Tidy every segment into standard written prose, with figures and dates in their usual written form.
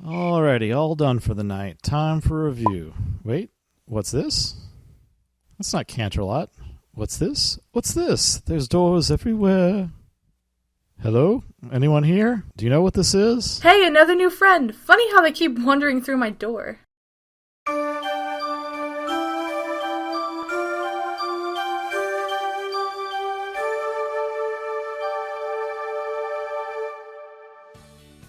Alrighty, all done for the night. Time for review. Wait, what's this? That's not Canterlot. What's this? What's this? There's doors everywhere. Hello? Anyone here? Do you know what this is? Hey, another new friend. Funny how they keep wandering through my door.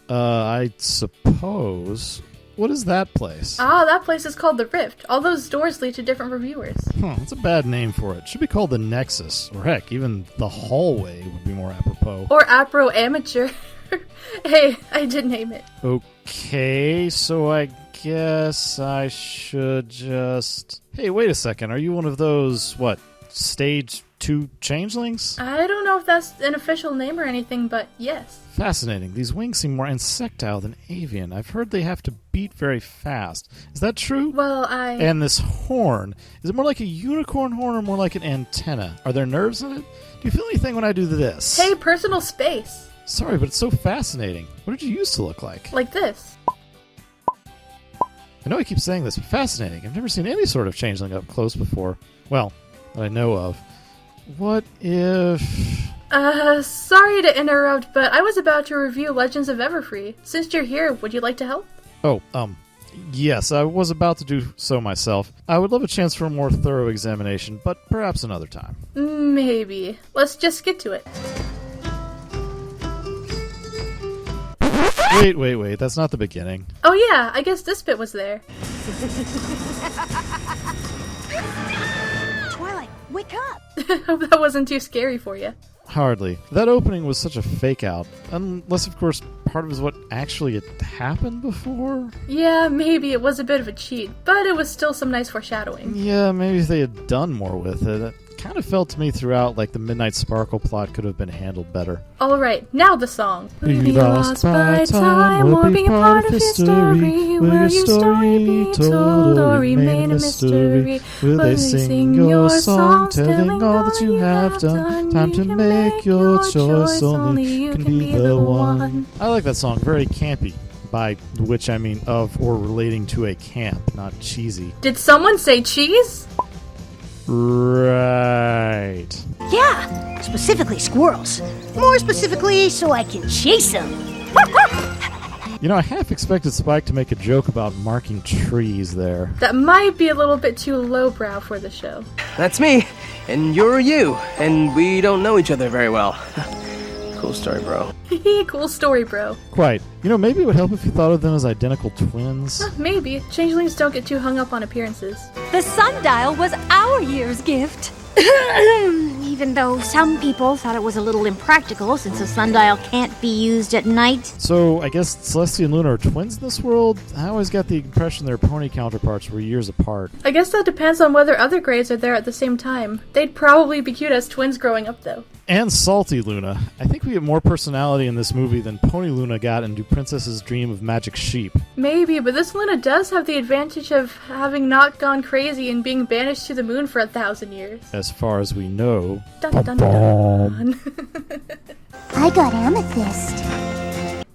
I suppose. What is that place? Ah, that place is called The Rift. All those doors lead to different reviewers. That's a bad name for it. Should be called the Nexus. Or heck, even the Hallway would be more apropos. Or Apro Amateur. Hey, I did name it. Okay, so I guess I should just... Hey, wait a second. Are you one of those, stage 2 changelings? I don't know if that's an official name or anything, but yes. Fascinating. These wings seem more insectile than avian. I've heard they have to beat very fast. Is that true? Well, And this horn, is it more like a unicorn horn or more like an antenna? Are there nerves in it? Do you feel anything when I do this? Hey, personal space. Sorry, but it's so fascinating. What did you used to look like? Like this. I know I keep saying this, but fascinating. I've never seen any sort of changeling up close before. Well, that I know of. What if... Sorry to interrupt, but I was about to review Legends of Everfree. Since you're here, would you like to help? Oh, yes, I was about to do so myself. I would love a chance for a more thorough examination, but perhaps another time. Maybe. Let's just get to it. Wait, that's not the beginning. Oh yeah, I guess this bit was there. Twilight, wake up! Hope that wasn't too scary for you. Hardly. That opening was such a fake-out. Unless, of course, part of it is what actually had happened before? Yeah, maybe it was a bit of a cheat, but it was still some nice foreshadowing. Yeah, maybe if they had done more with it. It kind of felt to me throughout like the Midnight Sparkle plot could have been handled better. Alright, now the song. Be lost by time or be part of history. Will your story be told or remain a mystery? Will they sing your song, telling all that you have done? Time to make your choice, only you can be the one. I like that song, very campy. By which I mean of or relating to a camp, not cheesy. Did someone say cheese? Right. Yeah, specifically squirrels. More specifically, so I can chase them. You know, I half expected Spike to make a joke about marking trees there. That might be a little bit too lowbrow for the show. That's me, and you're you, and we don't know each other very well. Cool story, bro. Cool story, bro. Quite. You know, maybe it would help if you thought of them as identical twins. Maybe. Changelings don't get too hung up on appearances. The sundial was our year's gift. Even though some people thought it was a little impractical since a sundial can't be used at night. So, I guess Celestia and Luna are twins in this world? I always got the impression their pony counterparts were years apart. I guess that depends on whether other grades are there at the same time. They'd probably be cute as twins growing up, though. And Salty Luna. I think we get more personality in this movie than Pony Luna got in Do Princesses Dream of Magic Sheep. Maybe, but this Luna does have the advantage of having not gone crazy and being banished to the moon for 1,000 years. As far as we know. Dun, dun, dun. I got amethyst.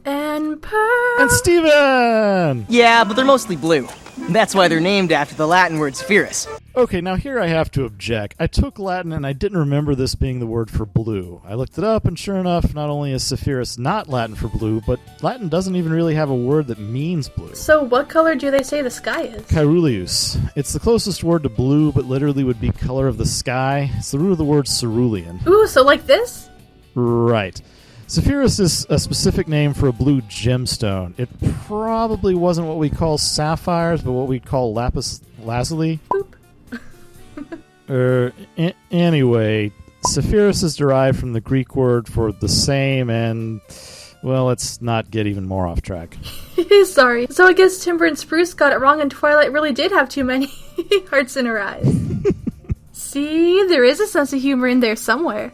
And pearl. And Steven! Yeah, but they're mostly blue. That's why they're named after the Latin word spherus. Okay, now here I have to object. I took Latin and I didn't remember this being the word for blue. I looked it up and sure enough, not only is Sepphoris not Latin for blue, but Latin doesn't even really have a word that means blue. So what color do they say the sky is? Caeruleus. It's the closest word to blue, but literally would be color of the sky. It's the root of the word cerulean. Ooh, so like this? Right. Sepphoris is a specific name for a blue gemstone. It probably wasn't what we call sapphires, but what we'd call lapis lazuli. Boop. Anyway, Sepphoris is derived from the Greek word for the same, and, well, let's not get even more off track. Sorry. So I guess Timber and Spruce got it wrong and Twilight really did have too many hearts in her eyes. See, there is a sense of humor in there somewhere.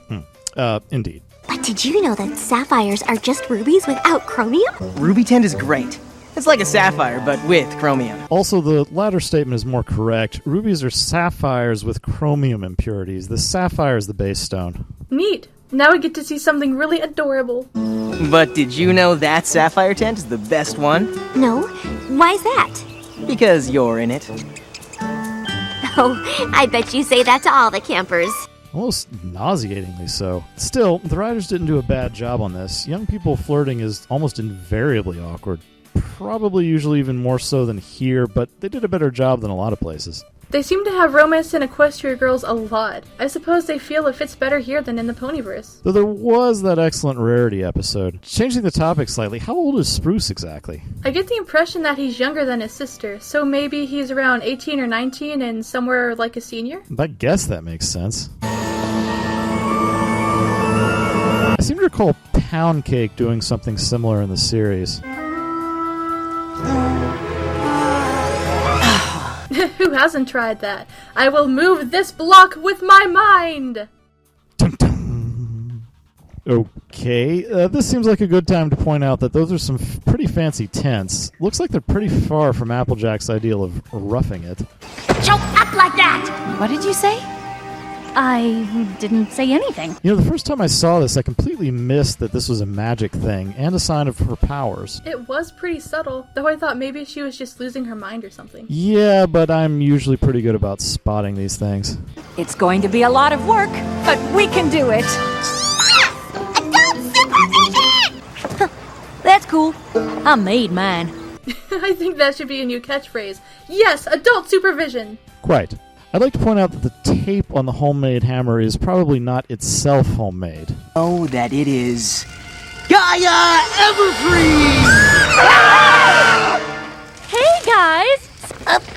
Indeed. But did you know that sapphires are just rubies without chromium? Ruby tint is great. It's like a sapphire, but with chromium. Also, the latter statement is more correct. Rubies are sapphires with chromium impurities. The sapphire is the base stone. Neat. Now we get to see something really adorable. But did you know that sapphire tent is the best one? No? Why's that? Because you're in it. Oh, I bet you say that to all the campers. Almost nauseatingly so. Still, the writers didn't do a bad job on this. Young people flirting is almost invariably awkward. Probably usually even more so than here, but they did a better job than a lot of places. They seem to have romance in Equestria girls a lot. I suppose they feel it fits better here than in the Ponyverse. Though there was that excellent Rarity episode. Changing the topic slightly, how old is Spruce exactly? I get the impression that he's younger than his sister, so maybe he's around 18 or 19 and somewhere like a senior? I guess that makes sense. I seem to recall Pound Cake doing something similar in the series. Who hasn't tried that? I will move this block with my mind! Dun, dun. Okay, this seems like a good time to point out that those are some pretty fancy tents. Looks like they're pretty far from Applejack's ideal of roughing it. Choke up like that! What did you say? I didn't say anything. You know, the first time I saw this, I completely missed that this was a magic thing and a sign of her powers. It was pretty subtle, though I thought maybe she was just losing her mind or something. Yeah, but I'm usually pretty good about spotting these things. It's going to be a lot of work, but we can do it. Adult supervision! That's cool. I made mine. I think that should be a new catchphrase. Yes, adult supervision! Quite. I'd like to point out that the tape on the homemade hammer is probably not itself homemade. Oh, that it is. Gaia Everfree! Hey, guys!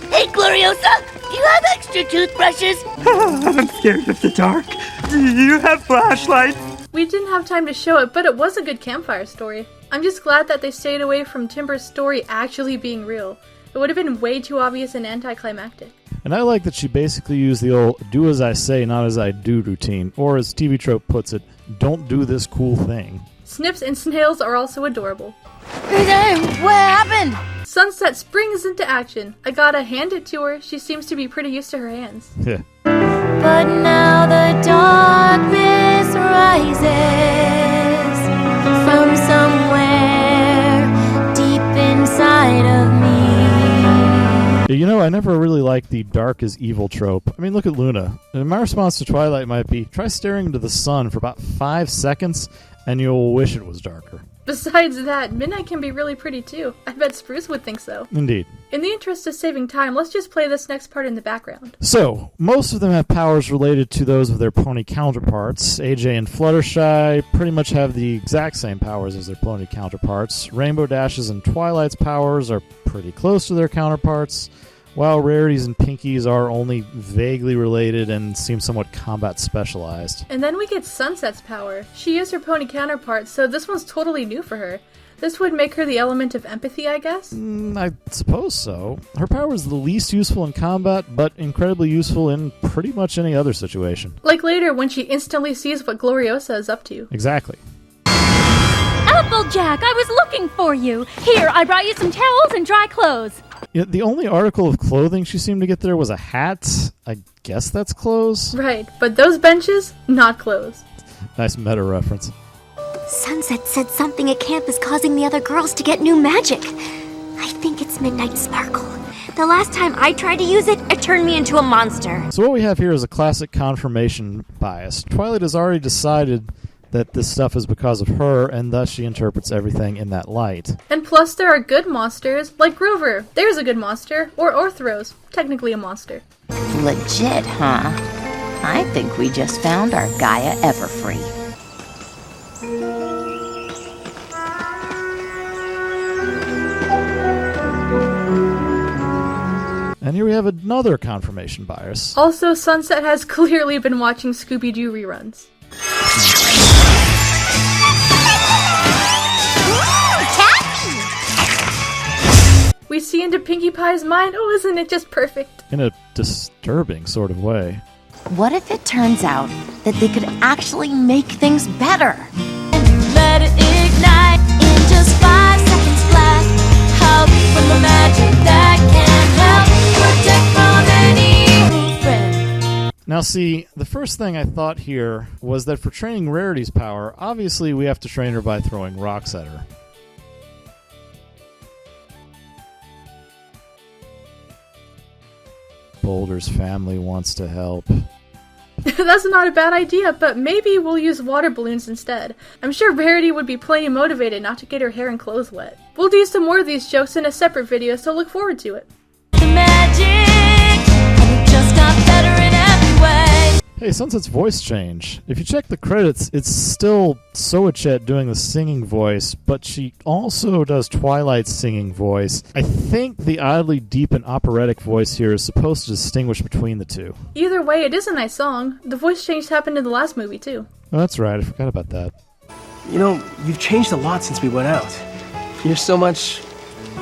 Hey, Gloriosa, you have extra toothbrushes? I'm scared of the dark. Do you have flashlights? We didn't have time to show it, but it was a good campfire story. I'm just glad that they stayed away from Timber's story actually being real. It would have been way too obvious and anticlimactic. And I like that she basically used the old do as I say, not as I do routine, or as TV Trope puts it, don't do this cool thing. Snips and Snails are also adorable. What happened? Sunset springs into action. I gotta hand it to her. She seems to be pretty used to her hands. Yeah. But now the darkness rises from somewhere deep inside of me. You know, I never really liked the dark is evil trope. I mean, look at Luna. And my response to Twilight might be, try staring into the sun for about 5 seconds, and you'll wish it was darker. Besides that, Midnight can be really pretty too. I bet Spruce would think so. Indeed. In the interest of saving time, let's just play this next part in the background. So, most of them have powers related to those of their pony counterparts. AJ and Fluttershy pretty much have the exact same powers as their pony counterparts. Rainbow Dash's and Twilight's powers are pretty close to their counterparts, while Rarity's and Pinky's are only vaguely related and seem somewhat combat specialized. And then we get Sunset's power. She is her pony counterpart, so this one's totally new for her. This would make her the element of empathy, I guess? I suppose so. Her power is the least useful in combat, but incredibly useful in pretty much any other situation. Like later when she instantly sees what Gloriosa is up to. Exactly. Applejack, I was looking for you. Here, I brought you some towels and dry clothes. Yeah, the only article of clothing she seemed to get there was a hat. I guess that's clothes? Right, but those benches, not clothes. Nice meta reference. Sunset said something at camp is causing the other girls to get new magic. I think it's Midnight Sparkle. The last time I tried to use it, it turned me into a monster. So what we have here is a classic confirmation bias. Twilight has already decided that this stuff is because of her, and thus she interprets everything in that light. And plus there are good monsters, like Grover. There's a good monster. Or Orthros, technically a monster. Legit, huh? I think we just found our Gaia Everfree. And here we have another confirmation bias. Also, Sunset has clearly been watching Scooby-Doo reruns. We see into Pinkie Pie's mind. Oh, isn't it just perfect? In a disturbing sort of way. What if it turns out that they could actually make things better? Let it ignite in just 5 seconds flat. How from the magic that can help protect from any threat. Now Now see, the first thing I thought here was that for training Rarity's power, obviously we have to train her by throwing rocks at her. Boulder's family wants to help. That's not a bad idea, but maybe we'll use water balloons instead. I'm sure Rarity would be plenty motivated not to get her hair and clothes wet. We'll do some more of these jokes in a separate video, so look forward to it. The magic, and it just got better in every way. Hey, Sunset's voice change. If you check the credits, it's still Soachet doing the singing voice, but she also does Twilight's singing voice. I think the oddly deep and operatic voice here is supposed to distinguish between the two. Either way, it is a nice song. The voice change happened in the last movie, too. Oh, that's right, I forgot about that. You know, you've changed a lot since we went out. You're so much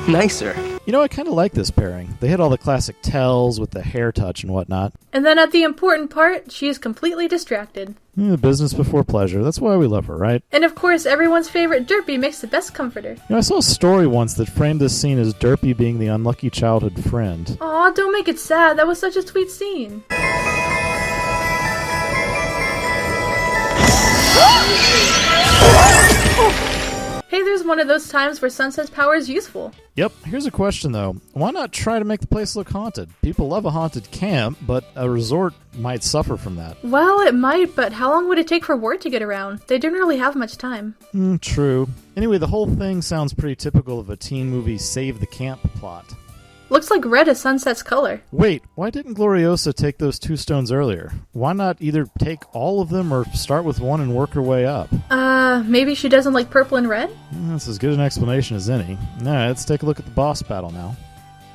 nicer. You know, I kind of like this pairing. They hit all the classic tells with the hair touch and whatnot. And then at the important part, she is completely distracted. Business before pleasure. That's why we love her, right? And of course, everyone's favorite Derpy makes the best comforter. You know, I saw a story once that framed this scene as Derpy being the unlucky childhood friend. Aw, don't make it sad. That was such a sweet scene. Hey, there's one of those times where Sunset's power is useful. Yep, here's a question though. Why not try to make the place look haunted? People love a haunted camp, but a resort might suffer from that. Well, it might, but how long would it take for word to get around? They didn't really have much time. True. Anyway, the whole thing sounds pretty typical of a teen movie save the camp plot. Looks like red is Sunset's color. Wait, why didn't Gloriosa take those 2 stones earlier? Why not either take all of them or start with one and work her way up? Maybe she doesn't like purple and red? That's as good an explanation as any. Alright, let's take a look at the boss battle now.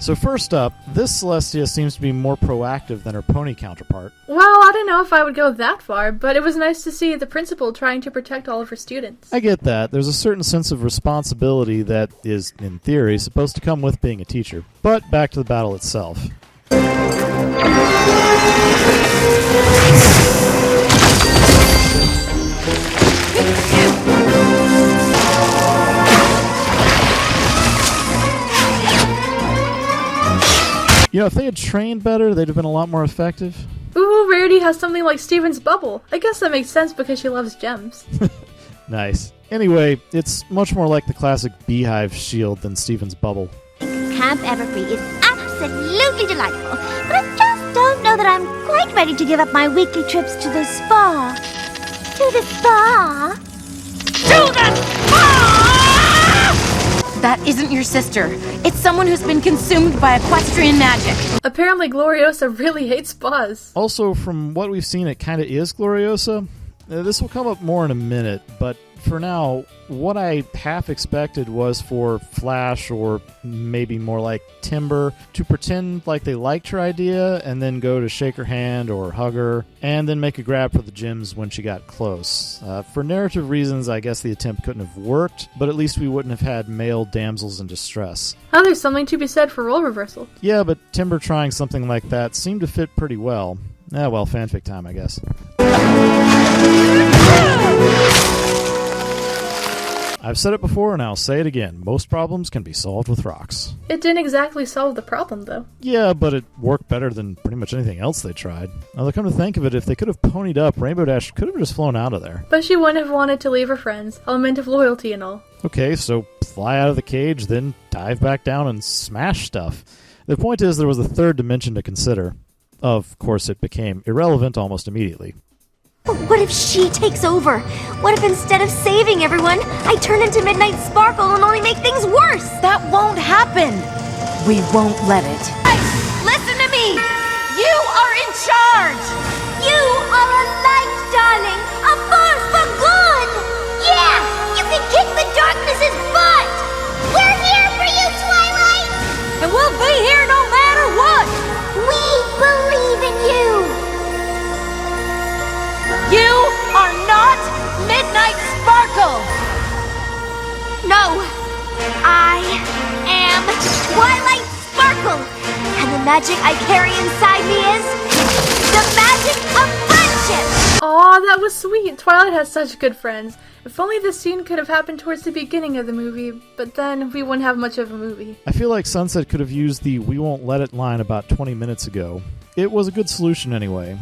So first up, this Celestia seems to be more proactive than her pony counterpart. Well, I don't know if I would go that far, but it was nice to see the principal trying to protect all of her students. I get that. There's a certain sense of responsibility that is, in theory, supposed to come with being a teacher. But back to the battle itself. You know, if they had trained better, they'd have been a lot more effective. Ooh, Rarity has something like Steven's bubble. I guess that makes sense because she loves gems. Nice. Anyway, it's much more like the classic beehive shield than Steven's bubble. Camp Everfree is absolutely delightful, but I just don't know that I'm quite ready to give up my weekly trips to the spa. To the spa? To the spa! That isn't your sister. It's someone who's been consumed by equestrian magic. Apparently Gloriosa really hates spas. Also, from what we've seen, it kind of is Gloriosa. This will come up more in a minute, but for now, what I half expected was for Flash, or maybe more like Timber, to pretend like they liked her idea and then go to shake her hand or hug her, and then make a grab for the gems when she got close. For narrative reasons, I guess the attempt couldn't have worked, but at least we wouldn't have had male damsels in distress. Oh, there's something to be said for role reversal. Yeah, but Timber trying something like that seemed to fit pretty well. Well, fanfic time, I guess. I've said it before and I'll say it again. Most problems can be solved with rocks. It didn't exactly solve the problem, though. Yeah, but it worked better than pretty much anything else they tried. Now, come to think of it, if they could have ponied up, Rainbow Dash could have just flown out of there. But she wouldn't have wanted to leave her friends. Element of loyalty and all. Okay, so fly out of the cage, then dive back down and smash stuff. The point is there was a third dimension to consider. Of course, it became irrelevant almost immediately. But what if she takes over? What if instead of saving everyone, I turn into Midnight Sparkle and only make things worse? That won't happen. We won't let it. Hey, listen to me. You are in charge. You are a light, darling. A force for good. Yeah, you can kick the darkness's butt. We're here for you, Twilight. And we'll be here no matter what. We believe in you. You are not Midnight Sparkle! No, I am Twilight Sparkle, and the magic I carry inside me is the magic of friendship! Aw, that was sweet. Twilight has such good friends. If only this scene could have happened towards the beginning of the movie, but then we wouldn't have much of a movie. I feel like Sunset could have used the "we won't let it" line about 20 minutes ago. it was a good solution anyway.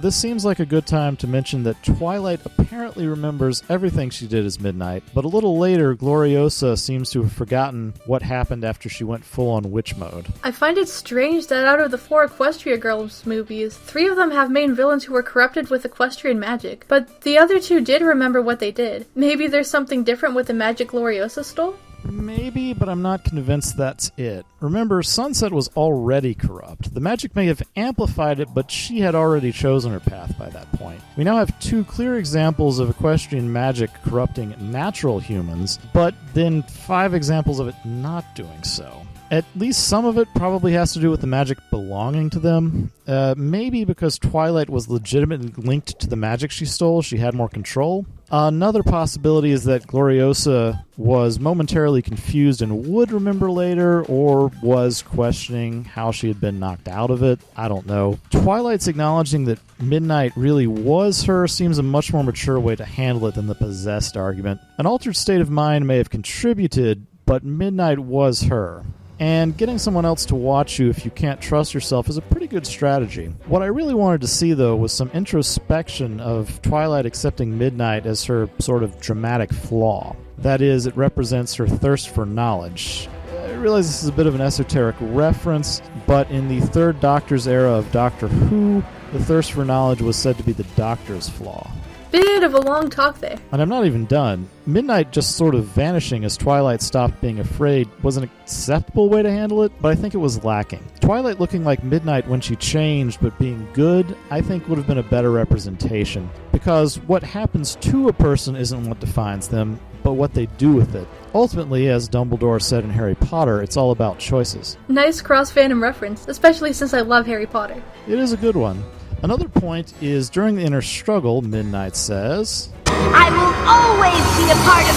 This seems like a good time to mention that Twilight apparently remembers everything she did as Midnight, but a little later, Gloriosa seems to have forgotten what happened after she went full-on witch mode. I find it strange that out of the 4 Equestria Girls movies, 3 of them have main villains who were corrupted with equestrian magic, but the other 2 did remember what they did. Maybe there's something different with the magic Gloriosa stole? Maybe, but I'm not convinced that's it. Remember, Sunset was already corrupt. The magic may have amplified it, but she had already chosen her path by that point. We now have 2 clear examples of equestrian magic corrupting natural humans, but then 5 examples of it not doing so. At least some of it probably has to do with the magic belonging to them. Maybe because Twilight was legitimately linked to the magic she stole, she had more control. Another possibility is that Gloriosa was momentarily confused and would remember later, or was questioning how she had been knocked out of it. I don't know. Twilight's acknowledging that Midnight really was her seems a much more mature way to handle it than the possessed argument. An altered state of mind may have contributed, but Midnight was her. And getting someone else to watch you if you can't trust yourself is a pretty good strategy. What I really wanted to see, though, was some introspection of Twilight accepting Midnight as her sort of dramatic flaw. That is, it represents her thirst for knowledge. I realize this is a bit of an esoteric reference, but in the Third Doctor's era of Doctor Who, the thirst for knowledge was said to be the Doctor's flaw. Bit of a long talk there. And I'm not even done. Midnight just sort of vanishing as Twilight stopped being afraid was an acceptable way to handle it, but I think it was lacking. Twilight looking like Midnight when she changed but being good, I think would have been a better representation. Because what happens to a person isn't what defines them, but what they do with it. Ultimately, as Dumbledore said in Harry Potter, it's all about choices. Nice cross-fandom reference, especially since I love Harry Potter. It is a good one. Another point is during the inner struggle, Midnight says, I will always be a part of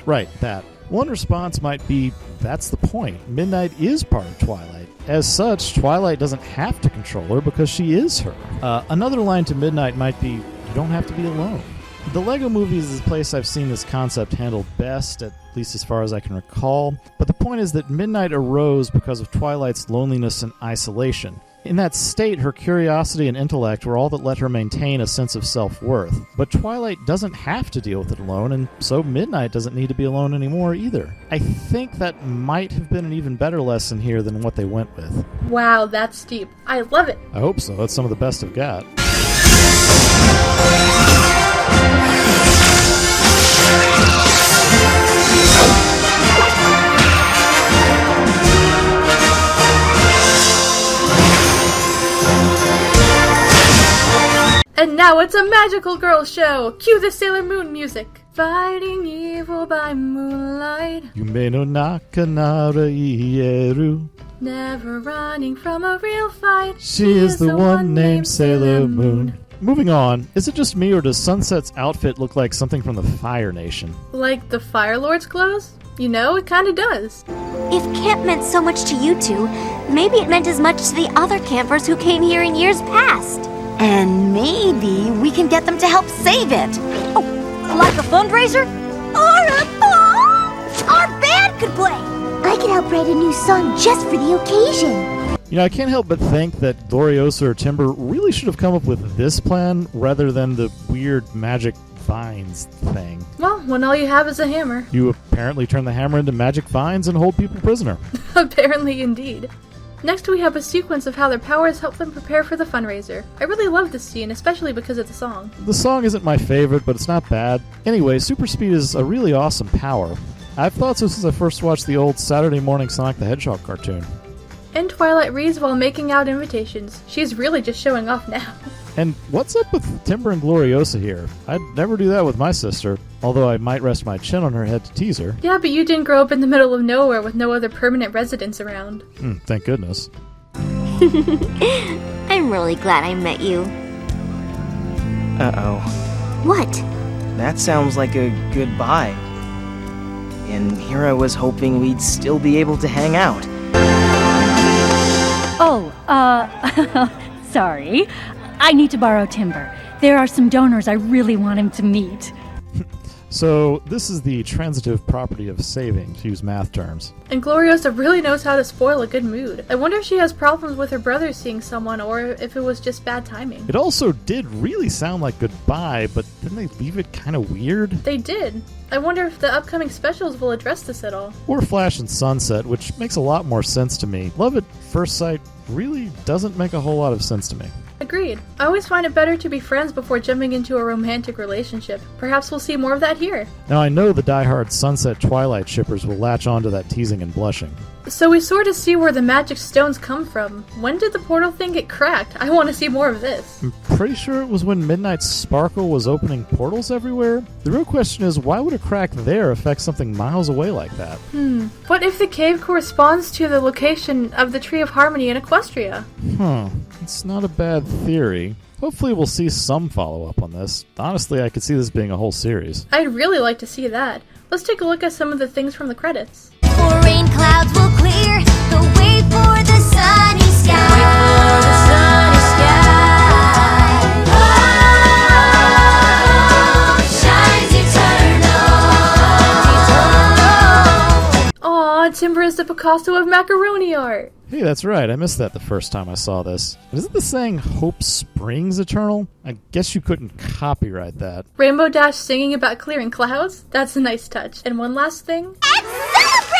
you! Right, that. One response might be, that's the point. Midnight is part of Twilight. As such, Twilight doesn't have to control her because she is her. Another line to Midnight might be, you don't have to be alone. The Lego movies is the place I've seen this concept handled best, at least as far as I can recall. But the point is that Midnight arose because of Twilight's loneliness and isolation. In that state, her curiosity and intellect were all that let her maintain a sense of self-worth. But Twilight doesn't have to deal with it alone, and so Midnight doesn't need to be alone anymore either. I think that might have been an even better lesson here than what they went with. Wow, that's deep. I love it. I hope so. That's some of the best I've got. And now it's a magical girl show! Cue the Sailor Moon music! Fighting evil by moonlight, Yume no nakanara ieru. never running from a real fight. She is the one named Sailor Moon. Moving on, is it just me or does Sunset's outfit look like something from the Fire Nation? Like the Fire Lord's clothes? You know, it kinda does. If camp meant so much to you two, maybe it meant as much to the other campers who came here in years past. And maybe we can get them to help save it. Oh, like a fundraiser? Or a song! Our band could play! I could help write a new song just for the occasion. You know, I can't help but think that Gloriosa or Timber really should have come up with this plan rather than the weird magic vines thing. Well, when all you have is a hammer. You apparently turn the hammer into magic vines and hold people prisoner. Apparently indeed. Next we have a sequence of how their powers help them prepare for the fundraiser. I really love this scene, especially because of the song. The song isn't my favorite, but it's not bad. Anyway, super speed is a really awesome power. I've thought so since I first watched the old Saturday morning Sonic the Hedgehog cartoon. And Twilight reads while making out invitations. She's really just showing off now. And what's up with Timber and Gloriosa here? I'd never do that with my sister, although I might rest my chin on her head to tease her. Yeah, but you didn't grow up in the middle of nowhere with no other permanent residents around. Thank goodness. I'm really glad I met you. Uh-oh. What? That sounds like a goodbye. And here I was hoping we'd still be able to hang out. Oh, sorry. I need to borrow Timber. There are some donors I really want him to meet. So this is the transitive property of saving, to use math terms. And Gloriosa really knows how to spoil a good mood. I wonder if she has problems with her brother seeing someone or if it was just bad timing. It also did really sound like goodbye, but didn't they leave it kind of weird? They did. I wonder if the upcoming specials will address this at all. Or Flash and Sunset, which makes a lot more sense to me. Love at First Sight really doesn't make a whole lot of sense to me. Agreed. I always find it better to be friends before jumping into a romantic relationship. Perhaps we'll see more of that here. Now I know the diehard Sunset Twilight shippers will latch onto that teasing and blushing. So we sort of see where the magic stones come from. When did the portal thing get cracked? I want to see more of this. I'm pretty sure it was when Midnight Sparkle was opening portals everywhere. The real question is, why would a crack there affect something miles away like that? What if the cave corresponds to the location of the Tree of Harmony in Equestria? It's not a bad theory. Hopefully we'll see some follow-up on this. Honestly, I could see this being a whole series. I'd really like to see that. Let's take a look at some of the things from the credits. For rain clouds will clear the way for the sunny sky. Oh, shines eternal. Aw, Timber is the Picasso of macaroni art. Hey, that's right. I missed that the first time I saw this. Isn't the saying "Hope springs eternal"? I guess you couldn't copyright that. Rainbow Dash singing about clearing clouds? That's a nice touch. And one last thing. Let's celebrate!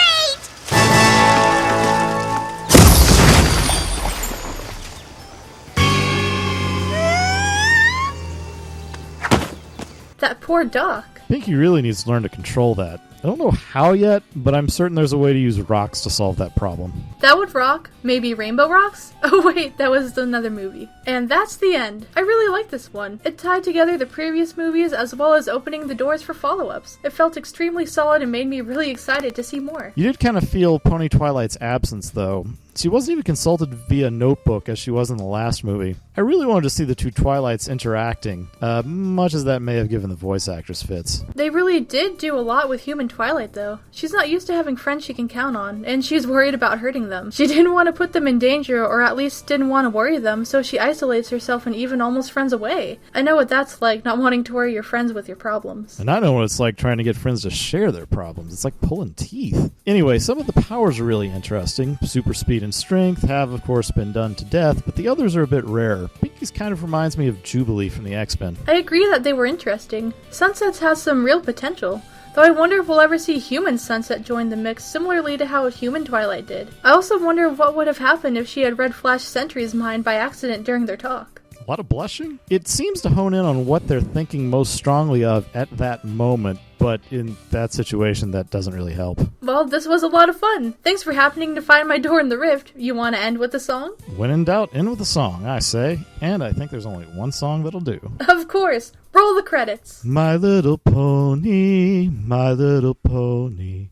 That poor Doc. Pinky really needs to learn to control that. I don't know how yet, but I'm certain there's a way to use rocks to solve that problem. That would rock. Maybe Rainbow Rocks? Oh wait, that was another movie. And that's the end. I really like this one. It tied together the previous movies as well as opening the doors for follow-ups. It felt extremely solid and made me really excited to see more. You did kind of feel Pony Twilight's absence, though. She wasn't even consulted via notebook as she was in the last movie. I really wanted to see the two Twilights interacting, much as that may have given the voice actress fits. They really did do a lot with human Twilight, though. She's not used to having friends she can count on, and she's worried about hurting them. She didn't want to put them in danger, or at least didn't want to worry them, so she isolates herself and even almost friends away. I know what that's like, not wanting to worry your friends with your problems. And I know what it's like trying to get friends to share their problems. It's like pulling teeth. Anyway, some of the powers are really interesting. Super speed and strength have, of course, been done to death, but the others are a bit rare. Pinky's kind of reminds me of Jubilee from the X-Men. I agree that they were interesting. Sunset's has some real potential. Though I wonder if we'll ever see human Sunset join the mix, similarly to how human Twilight did. I also wonder what would have happened if she had read Flash Sentry's mind by accident during their talk. A lot of blushing? It seems to hone in on what they're thinking most strongly of at that moment, but in that situation, that doesn't really help. Well, this was a lot of fun. Thanks for happening to find my door in the rift. You want to end with a song? When in doubt, end with a song, I say. And I think there's only one song that'll do. Of course. Roll the credits. My little pony, my little pony.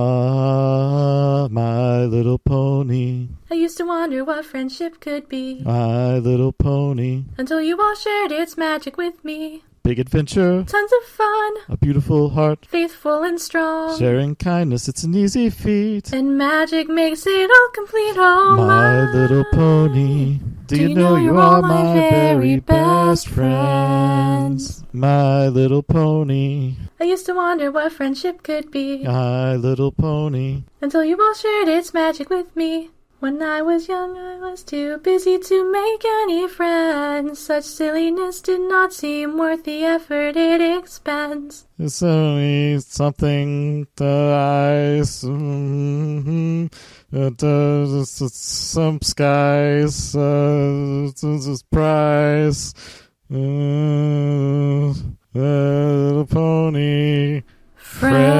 Ah, my little pony. I used to wonder what friendship could be. My little pony. Until you all shared its magic with me. Big adventure. Tons of fun. A beautiful heart. Faithful and strong. Sharing kindness, it's an easy feat. And magic makes it all complete. Oh, my little pony. Do you know you are my very best friends? My little pony. I used to wonder what friendship could be. My little pony. Until you all shared its magic with me. When I was young, I was too busy to make any friends. Such silliness did not seem worth the effort it expends. It's only something that some skies, prize, little pony, Friends.